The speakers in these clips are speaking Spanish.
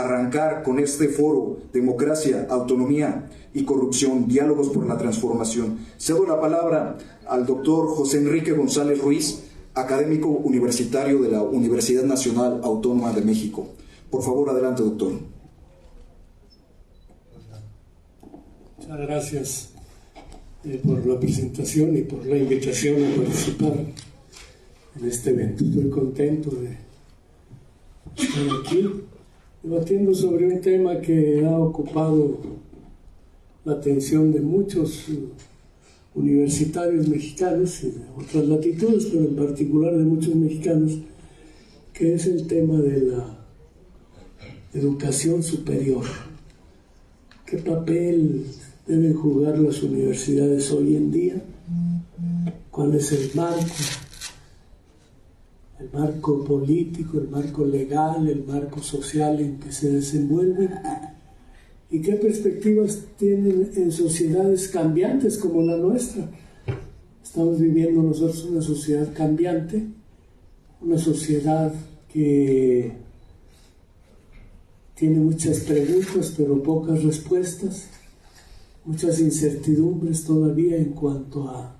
arrancar con este foro: democracia, autonomía y corrupción, diálogos por la transformación. Cedo la palabra al doctor José Enrique González Ruiz, académico universitario de la Universidad Nacional Autónoma de México. Por favor, adelante, doctor. Muchas gracias por la presentación y por la invitación a participar en este evento. Estoy contento de estar aquí debatiendo sobre un tema que ha ocupado la atención de muchos universitarios mexicanos y de otras latitudes, pero en particular de muchos mexicanos, que es el tema de la educación superior. ¿Qué papel deben jugar las universidades hoy en día? ¿Cuál es el marco? El marco político, el marco legal, el marco social en que se desenvuelven, y qué perspectivas tienen en sociedades cambiantes como la nuestra. Estamos viviendo nosotros una sociedad cambiante, una sociedad que tiene muchas preguntas pero pocas respuestas, muchas incertidumbres todavía en cuanto a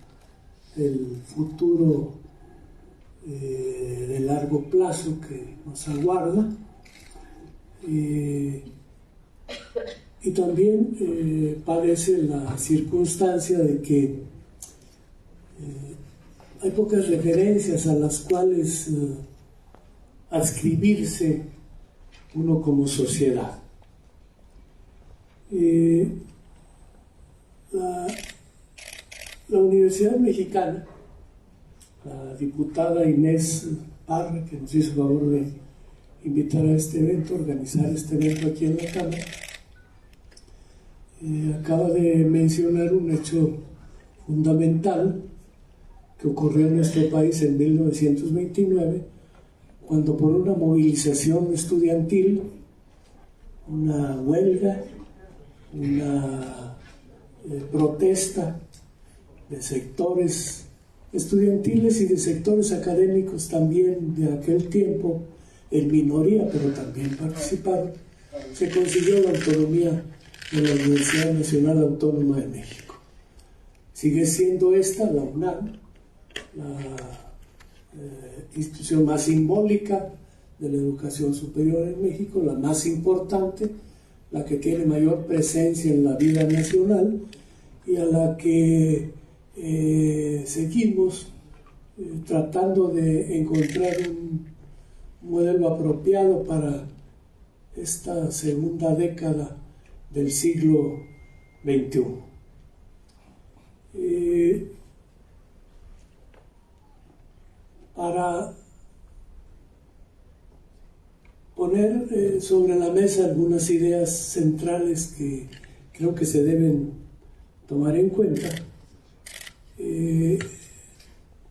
el futuro de largo plazo que nos aguarda, y también padece la circunstancia de que hay pocas referencias a las cuales adscribirse uno como sociedad. La Universidad Mexicana, la diputada Inés Parra, que nos hizo favor de invitar a este evento, organizar este evento aquí en la Cámara, acaba de mencionar un hecho fundamental que ocurrió en nuestro país en 1929, cuando por una movilización estudiantil, una huelga, una protesta de sectores estudiantiles y de sectores académicos también de aquel tiempo, en minoría, pero también participaron, se consiguió la autonomía de la Universidad Nacional Autónoma de México. Sigue siendo esta, la UNAM, la institución más simbólica de la educación superior en México, la más importante, la que tiene mayor presencia en la vida nacional y a la que seguimos tratando de encontrar un modelo apropiado para esta segunda década del siglo XXI. Para poner sobre la mesa algunas ideas centrales que creo que se deben tomar en cuenta,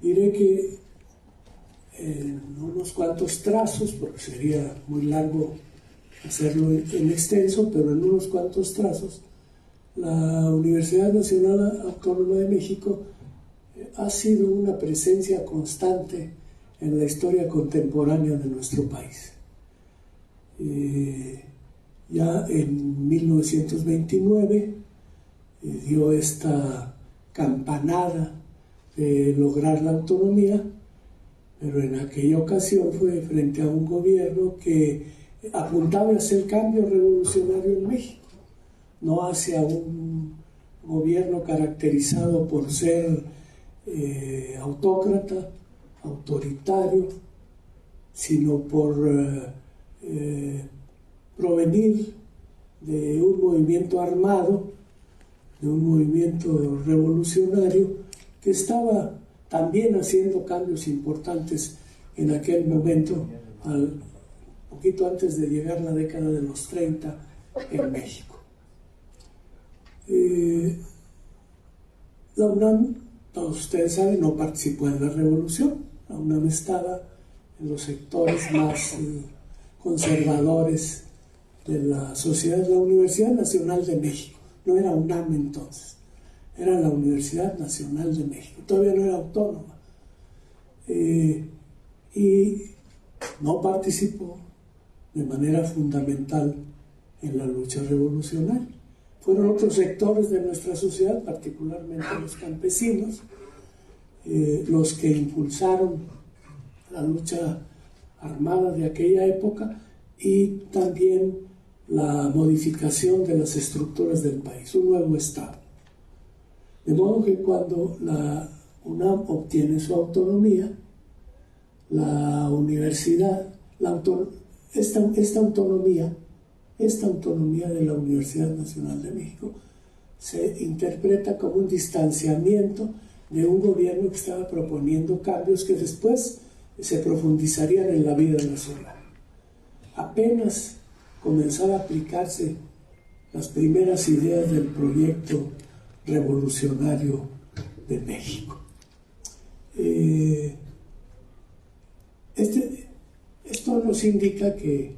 diré que en unos cuantos trazos, porque sería muy largo hacerlo en extenso, pero en unos cuantos trazos, la Universidad Nacional Autónoma de México ha sido una presencia constante en la historia contemporánea de nuestro país. Ya en 1929 dio esta campanada de lograr la autonomía, pero en aquella ocasión fue frente a un gobierno que apuntaba a hacer cambio revolucionario en México, no hacia un gobierno caracterizado por ser autócrata, autoritario, sino por provenir de un movimiento armado, de un movimiento revolucionario que estaba también haciendo cambios importantes en aquel momento, poquito antes de llegar la década de los 30 en México. La UNAM, todos ustedes saben, no participó en la revolución. La UNAM estaba en los sectores más conservadores de la sociedad. La Universidad Nacional de México, no era UNAM entonces, era la Universidad Nacional de México, todavía no era autónoma, y no participó de manera fundamental en la lucha revolucionaria. Fueron otros sectores de nuestra sociedad, particularmente los campesinos, los que impulsaron la lucha armada de aquella época y también la modificación de las estructuras del país, un nuevo Estado. De modo que cuando la UNAM obtiene su autonomía, la universidad, esta autonomía de la Universidad Nacional de México se interpreta como un distanciamiento de un gobierno que estaba proponiendo cambios que después se profundizarían en la vida nacional. Apenas comenzaba a aplicarse las primeras ideas del proyecto revolucionario de México. Esto nos indica que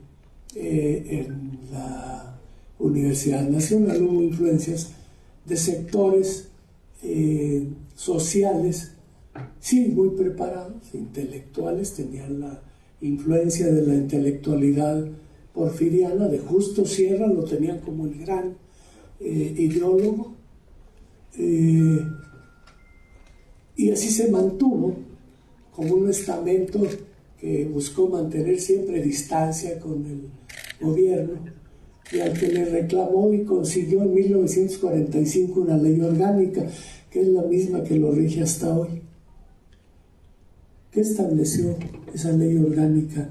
en la Universidad Nacional hubo influencias de sectores sociales, sí, muy preparados, intelectuales, tenían la influencia de la intelectualidad porfiriana, de Justo Sierra, lo tenían como el gran ideólogo, y así se mantuvo como un estamento que buscó mantener siempre distancia con el gobierno, y al que le reclamó y consiguió en 1945 una ley orgánica, que es la misma que lo rige hasta hoy. ¿Qué estableció esa ley orgánica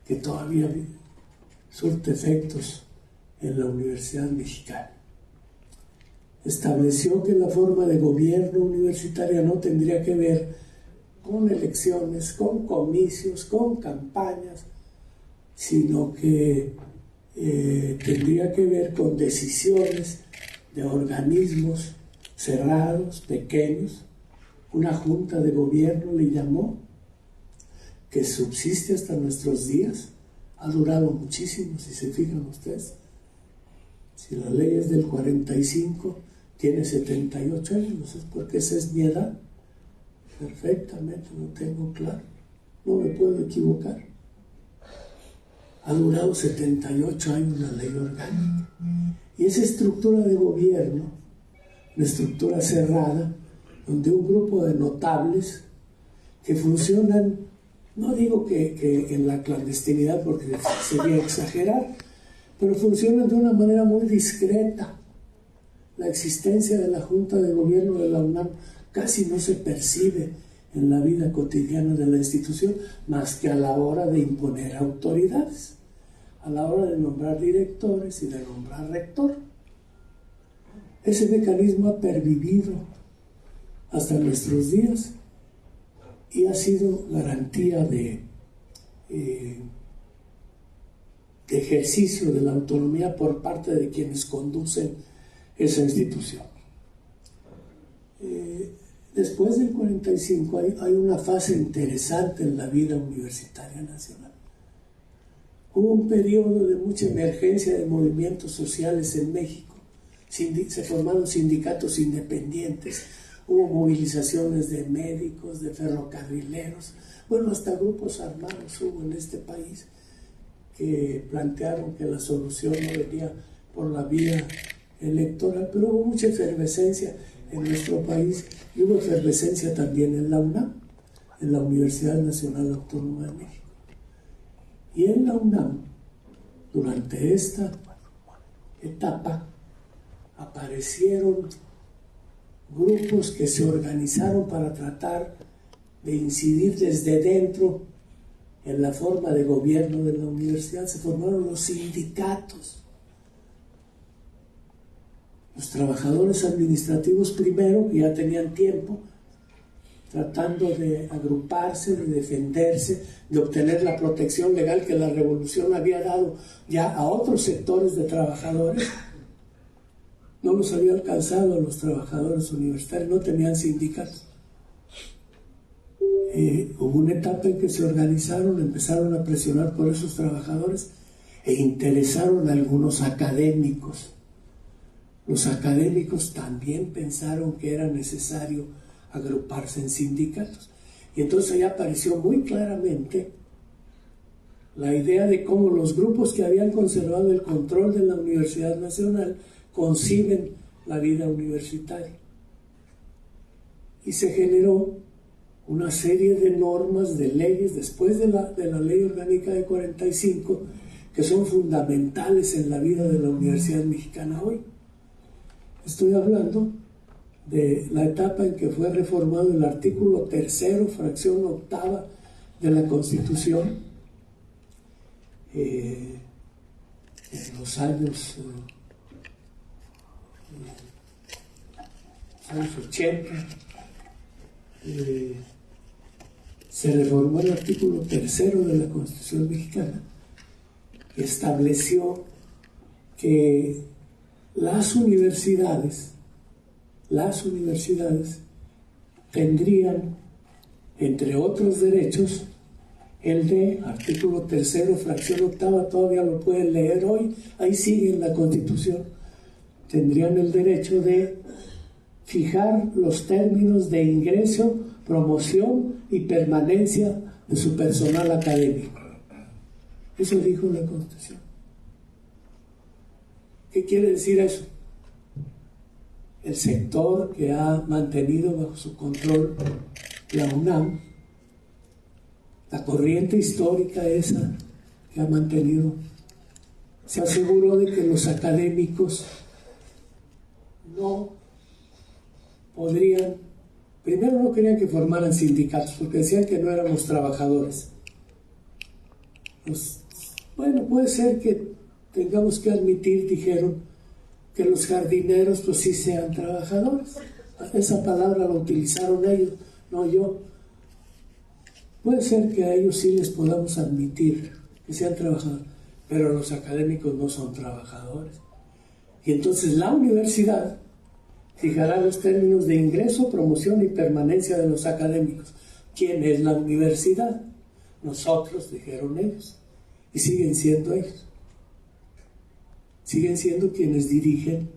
que todavía surte efectos en la Universidad Mexicana? Estableció que la forma de gobierno universitaria no tendría que ver con elecciones, con comicios, con campañas, sino que tendría que ver con decisiones de organismos cerrados, pequeños. Una junta de gobierno le llamó, que subsiste hasta nuestros días, ha durado muchísimo, si se fijan ustedes. Si la ley es del 45, tiene 78 años, no sé por qué esa es mi edad. Perfectamente, lo tengo claro, no me puedo equivocar. Ha durado 78 años la ley orgánica. Y esa estructura de gobierno, una estructura cerrada, donde un grupo de notables que funcionan, no digo que en la clandestinidad porque sería exagerar, pero funcionan de una manera muy discreta. La existencia de la Junta de Gobierno de la UNAM casi no se percibe en la vida cotidiana de la institución, más que a la hora de imponer autoridades, a la hora de nombrar directores y de nombrar rector. Ese mecanismo ha pervivido hasta nuestros días y ha sido garantía de ejercicio de la autonomía por parte de quienes conducen esa institución. Después del 45 hay una fase interesante en la vida universitaria nacional. Hubo un periodo de mucha emergencia de movimientos sociales en México. Se formaron sindicatos independientes, hubo movilizaciones de médicos, de ferrocarrileros, bueno, hasta grupos armados hubo en este país que plantearon que la solución no venía por la vía electoral, pero hubo mucha efervescencia en nuestro país y hubo efervescencia también en la UNAM, en la Universidad Nacional Autónoma de México. Y en la UNAM, durante esta etapa, aparecieron grupos que se organizaron para tratar de incidir desde dentro en la forma de gobierno de la universidad. Se formaron los sindicatos. Los trabajadores administrativos primero, que ya tenían tiempo tratando de agruparse, de defenderse, de obtener la protección legal que la revolución había dado ya a otros sectores de trabajadores. No los había alcanzado a los trabajadores universitarios, no tenían sindicatos. Hubo una etapa en que se organizaron, empezaron a presionar por esos trabajadores e interesaron a algunos académicos. Los académicos también pensaron que era necesario agruparse en sindicatos. Y entonces ahí apareció muy claramente la idea de cómo los grupos que habían conservado el control de la Universidad Nacional conciben la vida universitaria. Y se generó una serie de normas, de leyes, después de la Ley Orgánica de 45, que son fundamentales en la vida de la Universidad Mexicana hoy. Estoy hablando de la etapa en que fue reformado el artículo 3º, fracción 8ª de la Constitución, en los años 80. Se reformó el artículo 3º de la Constitución Mexicana, que estableció que las universidades tendrían, entre otros derechos, el de, artículo 3º, fracción 8ª, todavía lo pueden leer hoy, ahí sigue en la Constitución, tendrían el derecho de fijar los términos de ingreso, promoción y permanencia de su personal académico. Eso dijo la Constitución. ¿Qué quiere decir eso? El sector que ha mantenido bajo su control la UNAM, la corriente histórica esa que ha mantenido, se aseguró de que los académicos no podrían, primero no querían que formaran sindicatos porque decían que no éramos trabajadores. Bueno, puede ser que tengamos que admitir, dijeron, que los jardineros pues sí sean trabajadores. Esa palabra la utilizaron ellos, no yo. Puede ser que a ellos sí les podamos admitir que sean trabajadores, pero los académicos no son trabajadores. Y entonces la universidad fijará los términos de ingreso, promoción y permanencia de los académicos. ¿Quién es la universidad? Nosotros, dijeron ellos. Y siguen siendo ellos. Siguen siendo quienes dirigen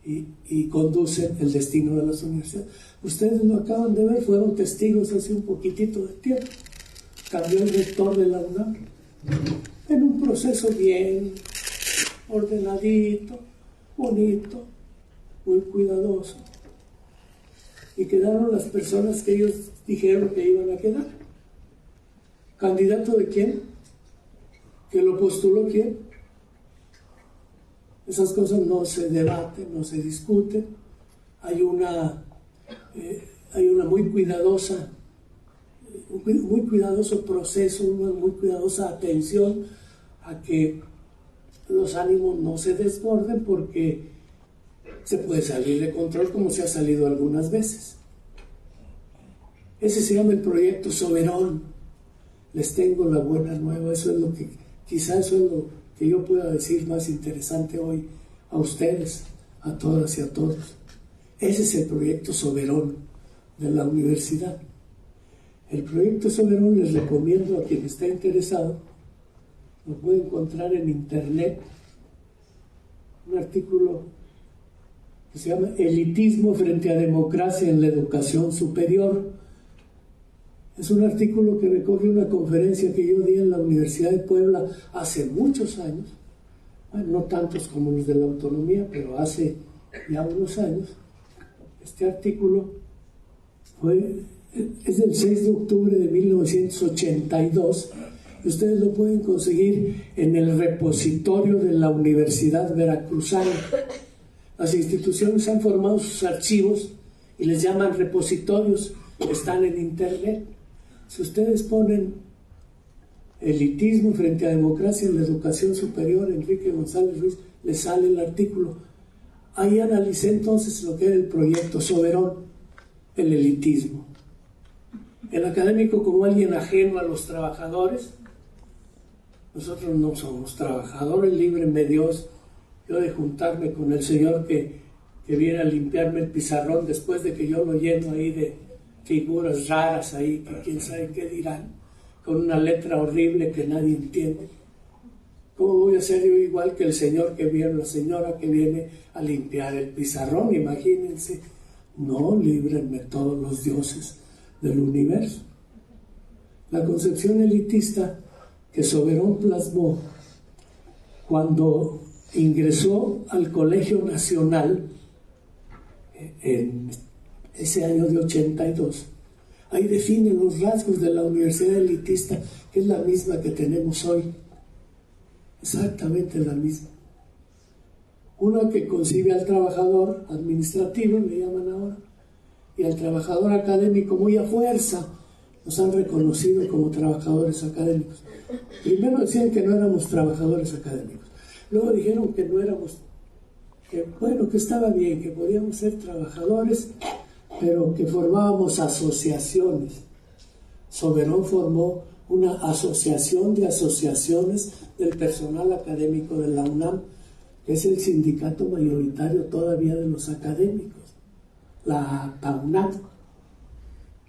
y conducen el destino de las universidades. Ustedes lo acaban de ver, fueron testigos hace un poquitito de tiempo. Cambió el rector de la UNAM en un proceso bien ordenadito, bonito, muy cuidadoso. Y quedaron las personas que ellos dijeron que iban a quedar. ¿Candidato de quién? ¿Que lo postuló quién? Esas cosas no se debaten, no se discuten. Hay una muy cuidadoso proceso, una muy cuidadosa atención a que los ánimos no se desborden, porque se puede salir de control como se ha salido algunas veces. Ese se llama el proyecto Soberón. Les tengo la buena nueva, eso es lo que yo pueda decir más interesante hoy a ustedes, a todas y a todos. Ese es el proyecto Soberón de la universidad. El proyecto Soberón, les recomiendo a quien esté interesado, lo puede encontrar en internet, un artículo que se llama Elitismo frente a democracia en la educación superior. Es un artículo que recoge una conferencia que yo di en la Universidad de Puebla hace muchos años, bueno, no tantos como los de la autonomía, pero hace ya unos años. Este artículo es del 6 de octubre de 1982, y ustedes lo pueden conseguir en el repositorio de la Universidad Veracruzana. Las instituciones han formado sus archivos y les llaman repositorios, están en internet. Si ustedes ponen elitismo frente a democracia en la educación superior, Enrique González Ruiz, les sale el artículo. Ahí analicé entonces lo que era el proyecto Soberón, el elitismo. El académico como alguien ajeno a los trabajadores. Nosotros no somos trabajadores, líbreme Dios yo de juntarme con el señor que viene a limpiarme el pizarrón después de que yo lo lleno ahí de figuras raras ahí, que quién sabe qué dirán, con una letra horrible que nadie entiende. ¿Cómo voy a ser yo igual que el señor que viene, la señora que viene a limpiar el pizarrón? Imagínense. No, líbrenme todos los dioses del universo. La concepción elitista que Soberón plasmó cuando ingresó al Colegio Nacional en ese año de 82. Ahí define los rasgos de la universidad elitista, que es la misma que tenemos hoy, exactamente la misma. Una que concibe al trabajador administrativo, le llaman ahora, y al trabajador académico muy a fuerza. Nos han reconocido como trabajadores académicos. Primero decían que no éramos trabajadores académicos, luego dijeron que no éramos, que bueno, que estaba bien, que podíamos ser trabajadores, pero que formábamos asociaciones. Soberón formó una asociación de asociaciones del personal académico de la UNAM, que es el sindicato mayoritario todavía de los académicos, la PAUNAC,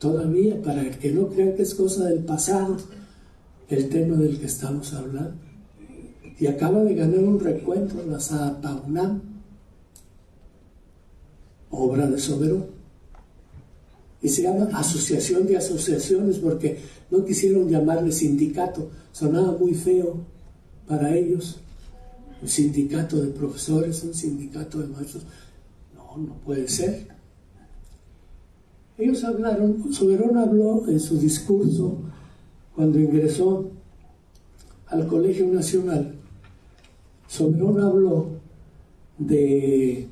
todavía, para el que no crean que es cosa del pasado, el tema del que estamos hablando. Y acaba de ganar un recuento la PAUNAM, obra de Soberón. Y se llama Asociación de Asociaciones porque no quisieron llamarle sindicato, sonaba muy feo para ellos. Un sindicato de profesores, un sindicato de maestros, no puede ser. Ellos hablaron, Soberón habló en su discurso cuando ingresó al Colegio Nacional. Soberón habló de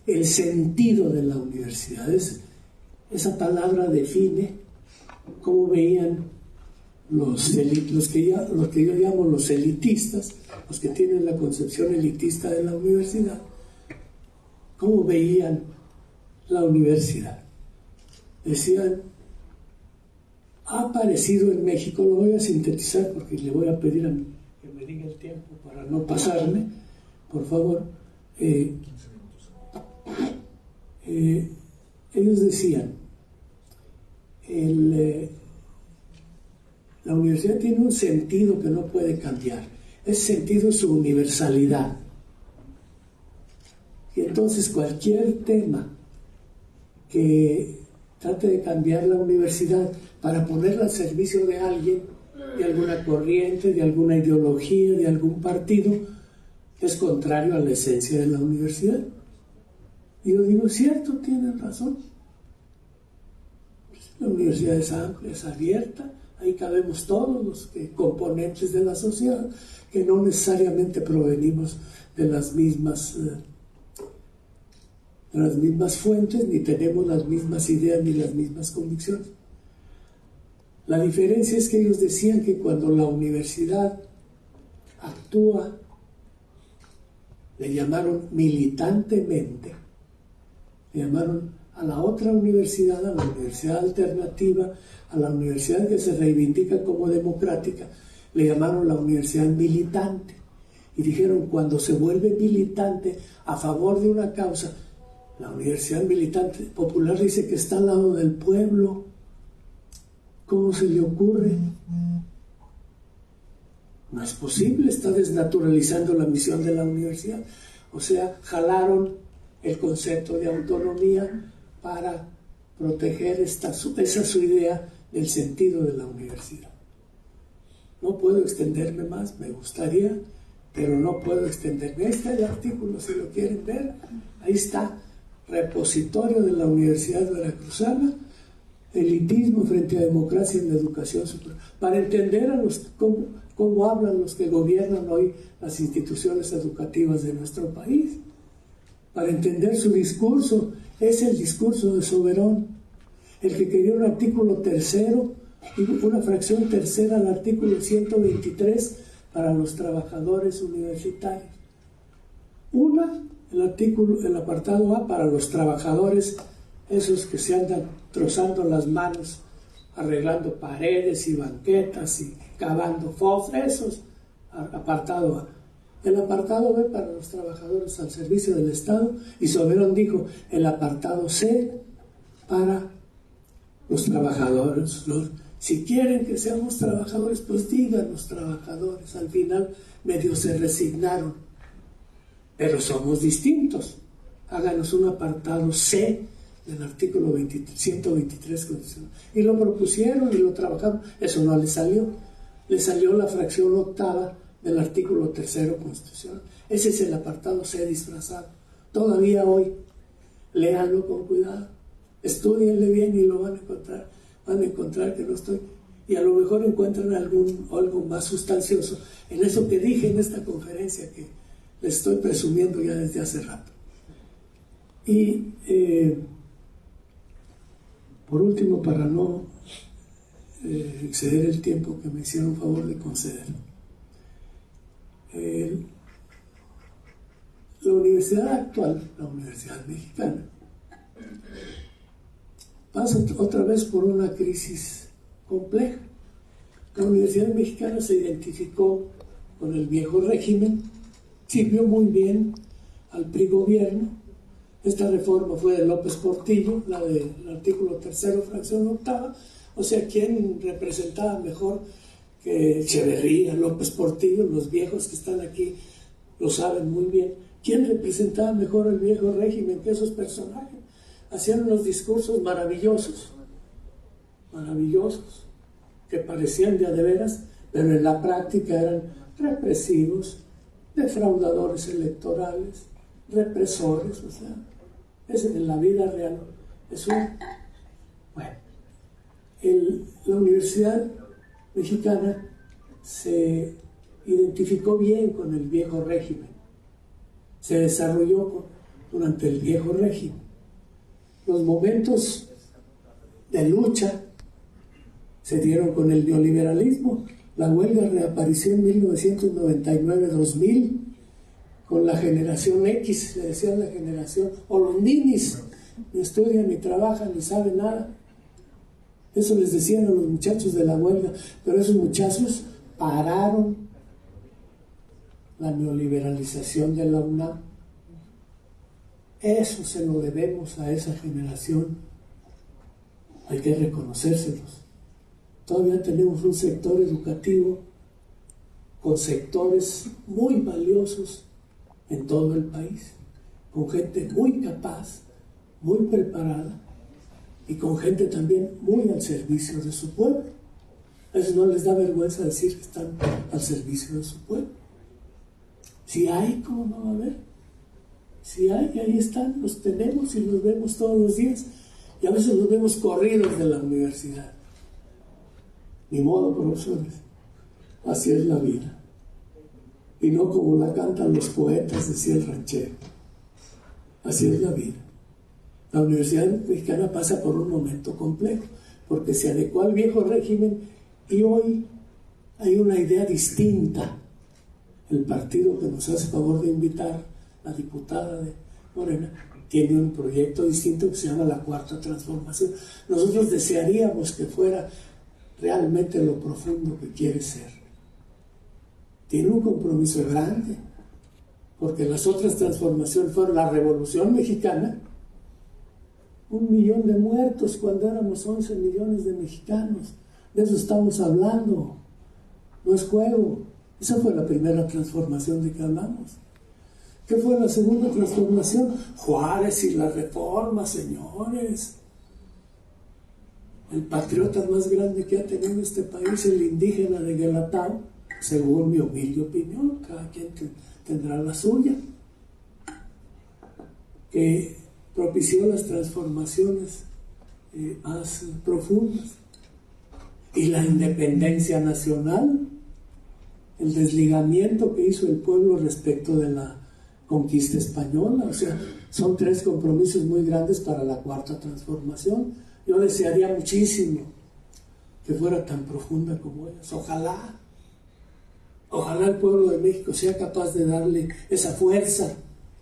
el sentido de la universidad. Esa palabra define cómo veían los que yo llamo los elitistas, los que tienen la concepción elitista de la universidad, cómo veían la universidad. Decían, ha aparecido en México, lo voy a sintetizar porque le voy a pedir a mí que me diga el tiempo para no pasarme, por favor. Ellos decían, la universidad tiene un sentido que no puede cambiar. Ese sentido es su universalidad. Y entonces cualquier tema que trate de cambiar la universidad para ponerla al servicio de alguien, de alguna corriente, de alguna ideología, de algún partido, es contrario a la esencia de la universidad. Y yo digo, cierto, tienen razón. La universidad es amplia, es abierta, ahí cabemos todos los componentes de la sociedad, que no necesariamente provenimos de las mismas fuentes, ni tenemos las mismas ideas ni las mismas convicciones. La diferencia es que ellos decían que cuando la universidad actúa, le llamaron militantemente, le llamaron a la otra universidad, a la universidad alternativa, a la universidad que se reivindica como democrática, le llamaron la universidad militante. Y dijeron, cuando se vuelve militante a favor de una causa, la universidad militante popular dice que está al lado del pueblo. ¿Cómo se le ocurre? No es posible, está desnaturalizando la misión de la universidad. O sea, jalaron el concepto de autonomía para proteger esa su idea del sentido de la universidad. No puedo extenderme más, me gustaría, pero no puedo extenderme. Ahí está el artículo, si lo quieren ver, ahí está, repositorio de la Universidad Veracruzana, elitismo frente a democracia en la educación superior, para entender cómo hablan los que gobiernan hoy las instituciones educativas de nuestro país, para entender su discurso. Es el discurso de Soberón, el que quería un artículo tercero y una fracción tercera al artículo 123 para los trabajadores universitarios. El apartado A para los trabajadores, esos que se andan trozando las manos, arreglando paredes y banquetas y cavando fosas, esos, apartado A. El apartado B para los trabajadores al servicio del Estado, y Soberón dijo el apartado C para los trabajadores. Si quieren que seamos trabajadores, pues digan los trabajadores. Al final medio se resignaron, pero somos distintos. Háganos un apartado C del artículo 123 constitucional. Y lo propusieron y lo trabajaron. Eso no les salió. le salió la fracción octava del artículo 3º constitucional. Ese es el apartado C disfrazado. Todavía hoy, léanlo con cuidado, estudienle bien y lo van a encontrar que no estoy, y a lo mejor encuentran algo más sustancioso en eso que dije en esta conferencia que les estoy presumiendo ya desde hace rato. Y por último, para no exceder el tiempo que me hicieron favor de conceder, la universidad actual, la Universidad Mexicana, pasa otra vez por una crisis compleja. La Universidad Mexicana se identificó con el viejo régimen, sirvió muy bien al PRI gobierno. Esta reforma fue de López Portillo, la del artículo 3º, fracción octava. O sea, ¿quién representaba mejor que Echeverría, López Portillo? Los viejos que están aquí lo saben muy bien. ¿Quién representaba mejor el viejo régimen que esos personajes? Hacían unos discursos maravillosos, que parecían de veras, pero en la práctica eran represivos, defraudadores electorales, represores, o sea, es en la vida real. La Universidad Mexicana se identificó bien con el viejo régimen, se desarrolló durante el viejo régimen. Los momentos de lucha se dieron con el neoliberalismo. La huelga reapareció en 1999-2000 con la generación X, le decían la generación, o los ninis, ni estudian, ni trabajan, ni saben nada. Eso les decían a los muchachos de la huelga, pero esos muchachos pararon la neoliberalización de la UNAM. Eso se lo debemos a esa generación. Hay que reconocérselos. Todavía tenemos un sector educativo con sectores muy valiosos en todo el país, con gente muy capaz, muy preparada y con gente también muy al servicio de su pueblo. A eso no les da vergüenza decir que están al servicio de su pueblo. Si hay, ¿cómo no va a haber? Si hay, ahí están, los tenemos y los vemos todos los días. Y a veces los vemos corridos de la universidad. Ni modo, profesores. Así es la vida. Y no como la cantan los poetas, decía el ranchero. Así es la vida. La Universidad Mexicana pasa por un momento complejo, porque se adecuó al viejo régimen y hoy hay una idea distinta. El partido que nos hace favor de invitar, la diputada de Morena, tiene un proyecto distinto que se llama la Cuarta Transformación. Nosotros desearíamos que fuera realmente lo profundo que quiere ser. Tiene un compromiso grande, porque las otras transformaciones fueron la Revolución Mexicana, 1 millón de muertos cuando éramos 11 millones de mexicanos. De eso estamos hablando, no es juego. Esa fue la primera transformación de que hablamos. ¿Qué fue la segunda transformación? Juárez y la Reforma, señores. El patriota más grande que ha tenido este país, el indígena de Guelatao, según mi humilde opinión, cada quien tendrá la suya, que propició las transformaciones más profundas. Y la independencia nacional, el desligamiento que hizo el pueblo respecto de la conquista española. O sea, son 3 compromisos muy grandes para la Cuarta Transformación. Yo desearía muchísimo que fuera tan profunda como ellas. Ojalá el pueblo de México sea capaz de darle esa fuerza,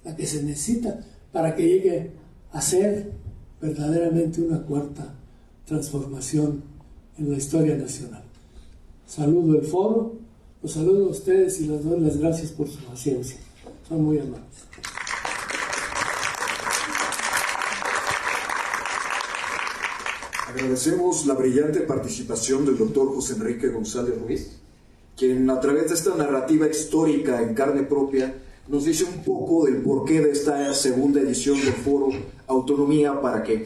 la que se necesita, para que llegue a ser verdaderamente una cuarta transformación en la historia nacional. Saludo el foro, los saludo a ustedes y les doy las gracias por su paciencia. Son muy amables. Agradecemos la brillante participación del doctor José Enrique González Ruiz, quien a través de esta narrativa histórica en carne propia nos dice un poco del porqué de esta segunda edición del foro Autonomía para qué.